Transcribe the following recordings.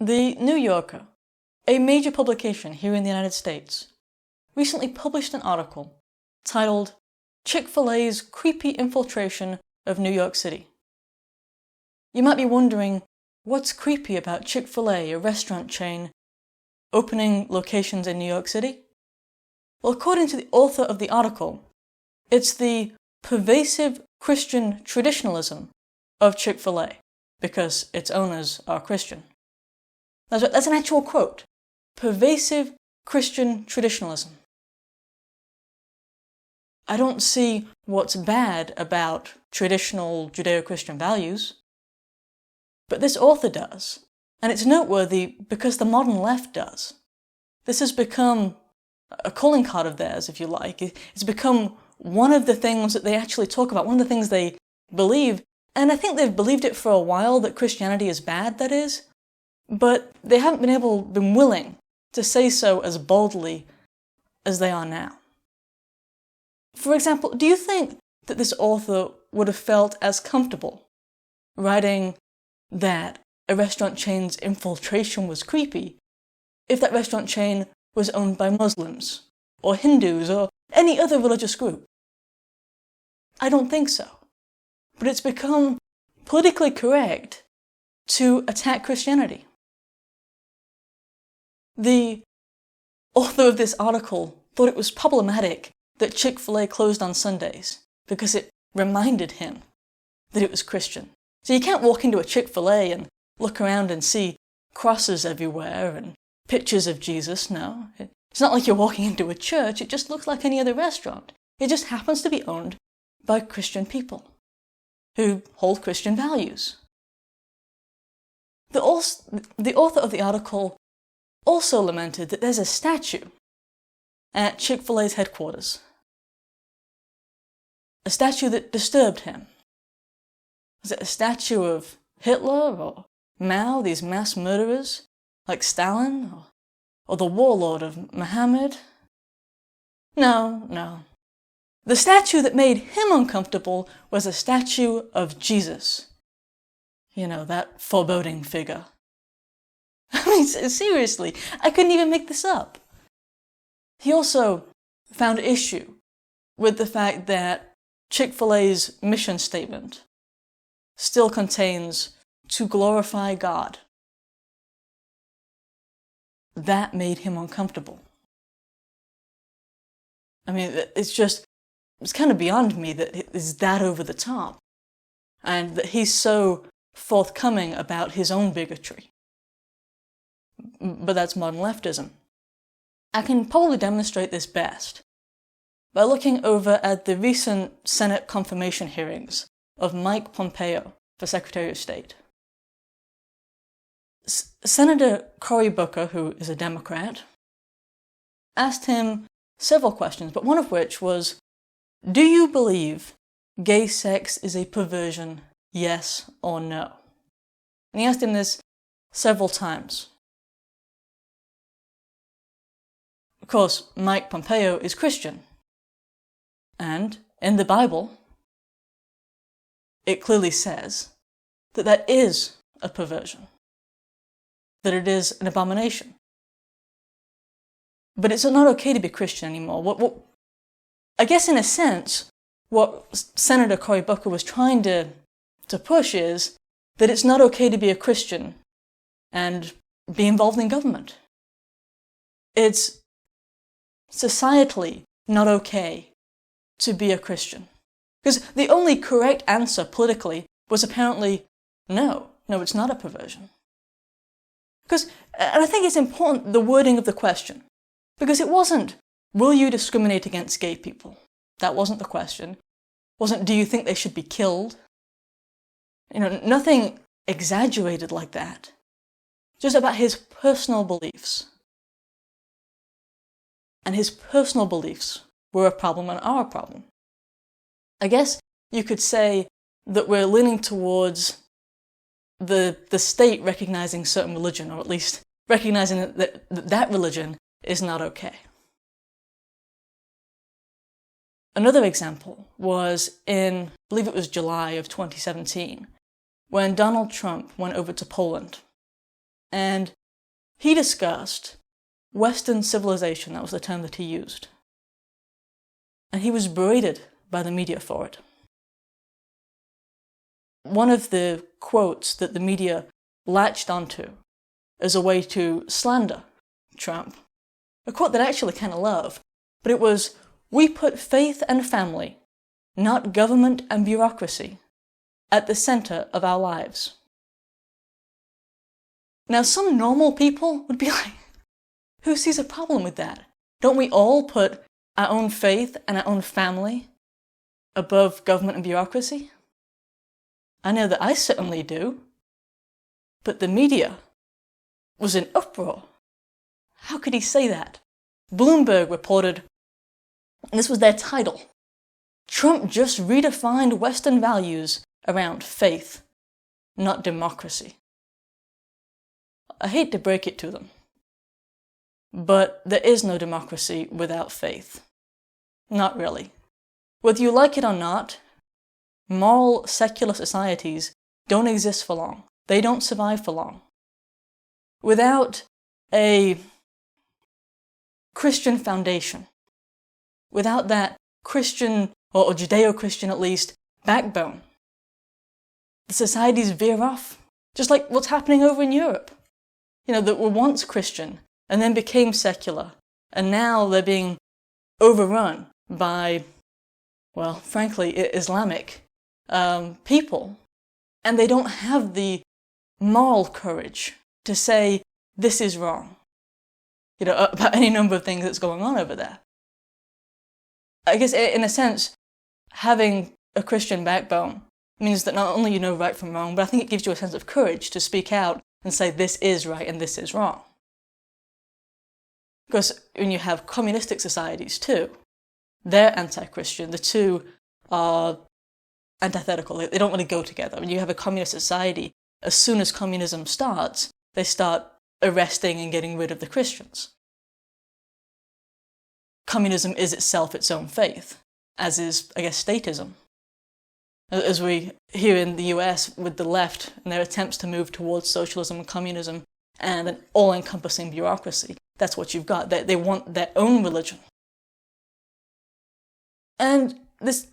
The New Yorker, a major publication here in the United States, recently published an article titled Chick-fil-A's Creepy Infiltration of New York City. You might be wondering, what's creepy about Chick-fil-A, a restaurant chain, opening locations in New York City? Well, according to the author of the article, it's the pervasive Christian traditionalism of Chick-fil-A, because its owners are Christian. That's an actual quote. Pervasive Christian traditionalism. I don't see what's bad about traditional Judeo-Christian values, but this author does, and it's noteworthy because the modern left does. This has become a calling card of theirs, if you like. It's become one of the things that they actually talk about, one of the things they believe, and I think they've believed it for a while, that Christianity is bad, that is, but they haven't been willing to say so as boldly as they are now. For example, do you think that this author would have felt as comfortable writing that a restaurant chain's infiltration was creepy if that restaurant chain was owned by Muslims, or Hindus, or any other religious group? I don't think so. But it's become politically correct to attack Christianity. The author of this article thought it was problematic that Chick-fil-A closed on Sundays because it reminded him that it was Christian. So you can't walk into a Chick-fil-A and look around and see crosses everywhere and pictures of Jesus, no. It's not like you're walking into a church, it just looks like any other restaurant. It just happens to be owned by Christian people who hold Christian values. The author of the article also lamented that there's a statue at Chick-fil-A's headquarters. A statue that disturbed him. Was it a statue of Hitler or Mao, these mass murderers, like Stalin, or the warlord of Muhammad? No. The statue that made him uncomfortable was a statue of Jesus. You know, that foreboding figure. I mean, seriously, I couldn't even make this up. He also found issue with the fact that Chick-fil-A's mission statement still contains "to glorify God." That made him uncomfortable. I mean, it's kind of beyond me that it's that over the top, and that he's so forthcoming about his own bigotry. But that's modern leftism. I can probably demonstrate this best by looking over at the recent Senate confirmation hearings of Mike Pompeo for Secretary of State. Senator Cory Booker, who is a Democrat, asked him several questions, but one of which was, do you believe gay sex is a perversion, yes or no? And he asked him this several times. Of course, Mike Pompeo is Christian, and in the Bible, it clearly says that that is a perversion, that it is an abomination. But it's not okay to be Christian anymore. I guess in a sense, what Senator Cory Booker was trying to push is that it's not okay to be a Christian and be involved in government. It's societally not okay to be a Christian. Because the only correct answer politically was apparently, no, it's not a perversion. And I think it's important, the wording of the question, because it wasn't, will you discriminate against gay people? That wasn't the question. It wasn't, do you think they should be killed? Nothing exaggerated like that. Just about his personal beliefs. And his personal beliefs were a problem and are a problem. I guess you could say that we're leaning towards the state recognizing certain religion, or at least recognizing that religion is not okay. Another example was in, I believe it was July of 2017, when Donald Trump went over to Poland and he discussed Western civilization. That was the term that he used. And he was berated by the media for it. One of the quotes that the media latched onto as a way to slander Trump, a quote that I actually kind of love, but it was, "We put faith and family, not government and bureaucracy, at the center of our lives." Now, some normal people would be like, who sees a problem with that? Don't we all put our own faith and our own family above government and bureaucracy? I know that I certainly do. But the media was in uproar. How could he say that? Bloomberg reported, and this was their title, "Trump just redefined Western values around faith, not democracy." I hate to break it to them, but there is no democracy without faith. Not really. Whether you like it or not, moral secular societies don't exist for long. They don't survive for long. Without a Christian foundation, without that Christian, or Judeo-Christian at least, backbone, the societies veer off, just like what's happening over in Europe. That were once Christian and then became secular, and now they're being overrun by, well, frankly, Islamic people, and they don't have the moral courage to say this is wrong, about any number of things that's going on over there. I guess, in a sense, having a Christian backbone means that not only you know right from wrong, but I think it gives you a sense of courage to speak out and say this is right and this is wrong. Because when you have communistic societies too, they're anti-Christian. The two are antithetical. They don't really go together. When you have a communist society, as soon as communism starts, they start arresting and getting rid of the Christians. Communism is itself its own faith, as is, I guess, statism. As we hear in the US with the left and their attempts to move towards socialism and communism and an all-encompassing bureaucracy, that's what you've got. They want their own religion. And this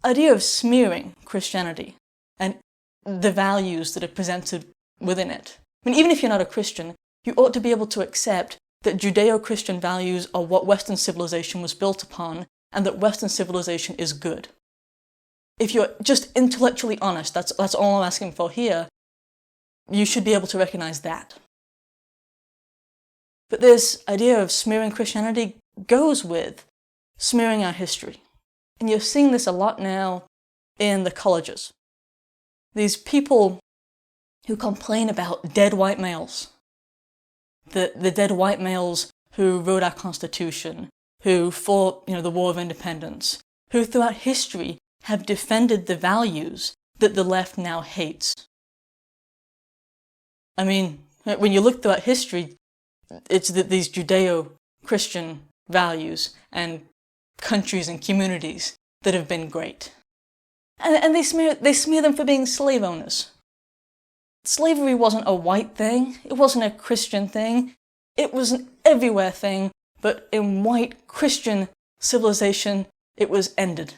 idea of smearing Christianity and the values that are presented within it. Even if you're not a Christian, you ought to be able to accept that Judeo-Christian values are what Western civilization was built upon, and that Western civilization is good. If you're just intellectually honest, that's all I'm asking for here, you should be able to recognize that. But this idea of smearing Christianity goes with smearing our history. And you're seeing this a lot now in the colleges. These people who complain about dead white males, the dead white males who wrote our Constitution, who fought the War of Independence, who throughout history have defended the values that the left now hates. I mean, when you look throughout history, it's these Judeo-Christian values and countries and communities that have been great. And they smear them for being slave owners. Slavery wasn't a white thing, it wasn't a Christian thing, it was an everywhere thing, but in white Christian civilization, it was ended.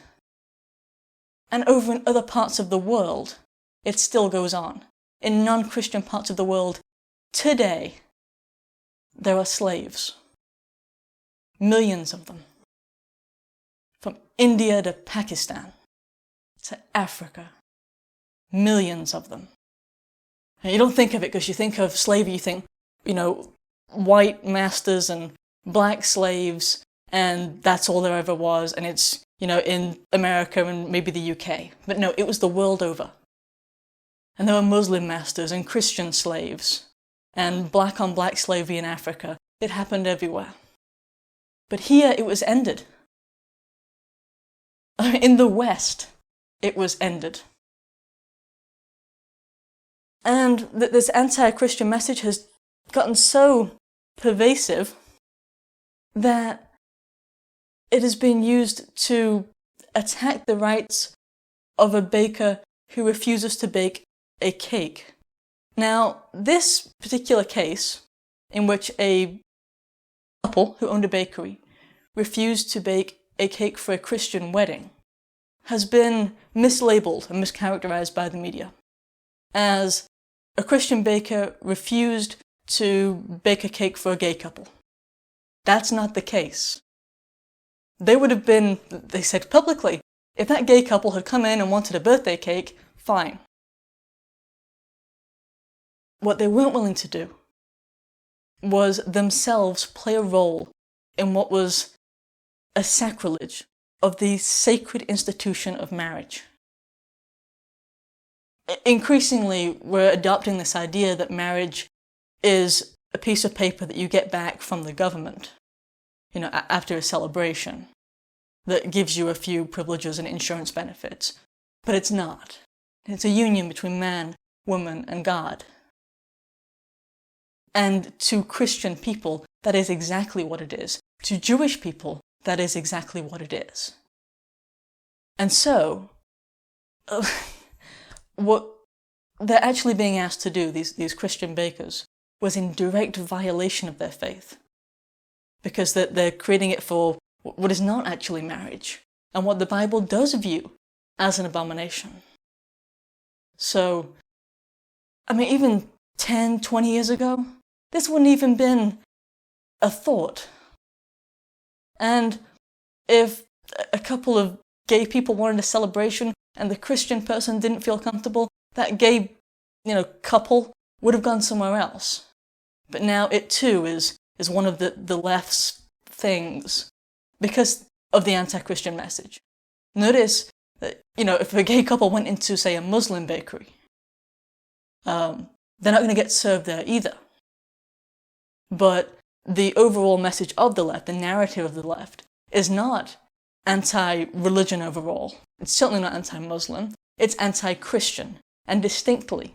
And over in other parts of the world, it still goes on. In non-Christian parts of the world, today, there are slaves. Millions of them. From India to Pakistan, to Africa. Millions of them. And you don't think of it because you think of slavery, you think, white masters and black slaves, and that's all there ever was, and it's, in America and maybe the UK. But no, it was the world over. And there were Muslim masters and Christian slaves, and black on black slavery in Africa. It happened everywhere. But here it was ended. In the West, it was ended. And this anti-Christian message has gotten so pervasive that it has been used to attack the rights of a baker who refuses to bake a cake Now, this particular case, in which a couple who owned a bakery refused to bake a cake for a Christian wedding, has been mislabeled and mischaracterized by the media as a Christian baker refused to bake a cake for a gay couple. That's not the case. They would have been, they said publicly, if that gay couple had come in and wanted a birthday cake, fine. What they weren't willing to do was themselves play a role in what was a sacrilege of the sacred institution of marriage. Increasingly, we're adopting this idea that marriage is a piece of paper that you get back from the government, after a celebration, that gives you a few privileges and insurance benefits. But it's not. It's a union between man, woman, and God. And to Christian people, that is exactly what it is. To Jewish people, that is exactly what it is. And so, what they're actually being asked to do, these Christian bakers, was in direct violation of their faith. Because they're creating it for what is not actually marriage, and what the Bible does view as an abomination. So, even 10, 20 years ago, this wouldn't even been a thought. And if a couple of gay people wanted a celebration and the Christian person didn't feel comfortable, that gay, couple would have gone somewhere else. But now it too is one of the left's things because of the anti-Christian message. Notice that, if a gay couple went into, say, a Muslim bakery, they're not going to get served there either. But the overall message of the left, the narrative of the left, is not anti-religion overall. It's certainly not anti-Muslim. It's anti-Christian, and distinctly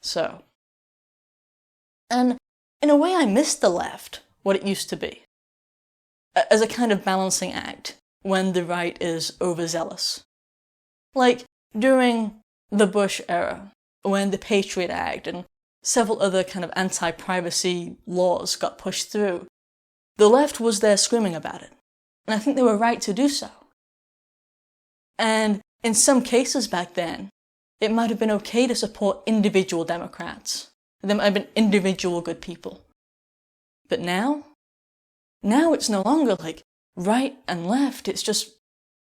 so. And in a way, I miss the left, what it used to be, as a kind of balancing act when the right is overzealous. Like during the Bush era, when the Patriot Act and several other kind of anti-privacy laws got pushed through, the left was there screaming about it. And I think they were right to do so. And in some cases back then, it might have been okay to support individual Democrats. There might have been individual good people. But now it's no longer like right and left, it's just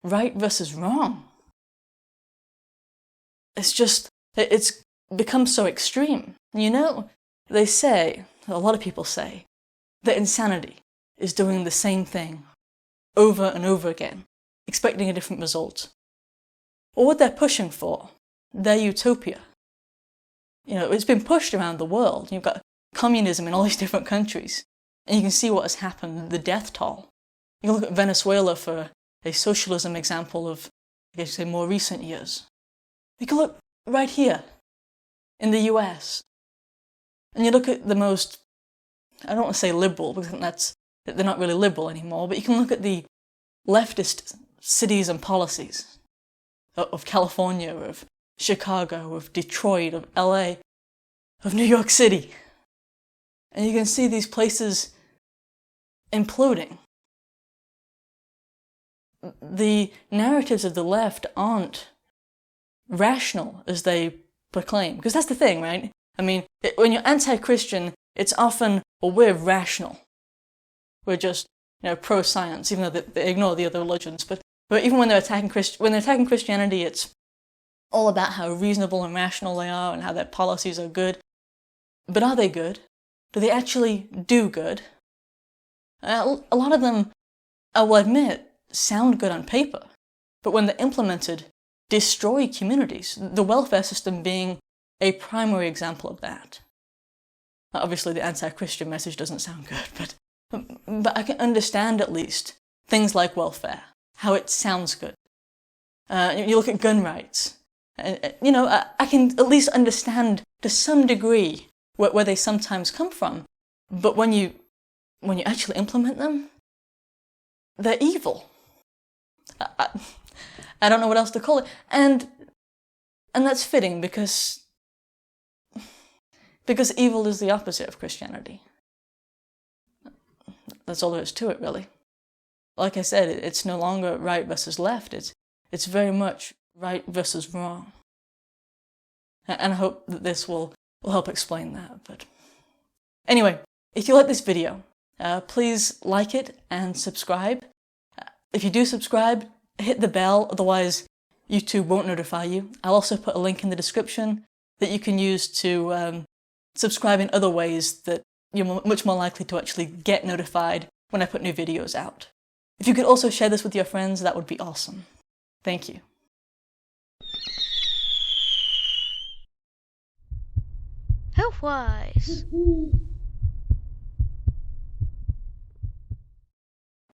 right versus wrong. It's become so extreme. They say, a lot of people say, that insanity is doing the same thing over and over again, expecting a different result. Or what they're pushing for, their utopia. It's been pushed around the world. You've got communism in all these different countries, and you can see what has happened, the death toll. You can look at Venezuela for a socialism example of, more recent years. You can look right here, in the US, and you look at the most, I don't want to say liberal, because they're not really liberal anymore, but you can look at the leftist cities and policies of California, of Chicago, of Detroit, of LA, of New York City. And you can see these places imploding. The narratives of the left aren't rational as they proclaim. Because that's the thing, right? When you're anti-Christian, it's often, well, we're rational. We're just, pro-science, even though they ignore the other religions. But even when they're attacking Christianity, it's all about how reasonable and rational they are and how their policies are good. But are they good? Do they actually do good? A lot of them, I will admit, sound good on paper. But when they're implemented, destroy communities, the welfare system being a primary example of that. Obviously, the anti-Christian message doesn't sound good, but I can understand at least things like welfare, how it sounds good. You look at gun rights, I can at least understand to some degree where they sometimes come from, but when you actually implement them, they're evil. I don't know what else to call it, and that's fitting because Because evil is the opposite of Christianity. That's all there is to it, really. Like I said, it's no longer right versus left. It's very much right versus wrong. And I hope that this will help explain that. But anyway, if you like this video, please like it and subscribe. If you do subscribe, hit the bell, otherwise YouTube won't notify you. I'll also put a link in the description that you can use to subscribe in other ways that you're much more likely to actually get notified when I put new videos out. If you could also share this with your friends, that would be awesome. Thank you. Health-wise.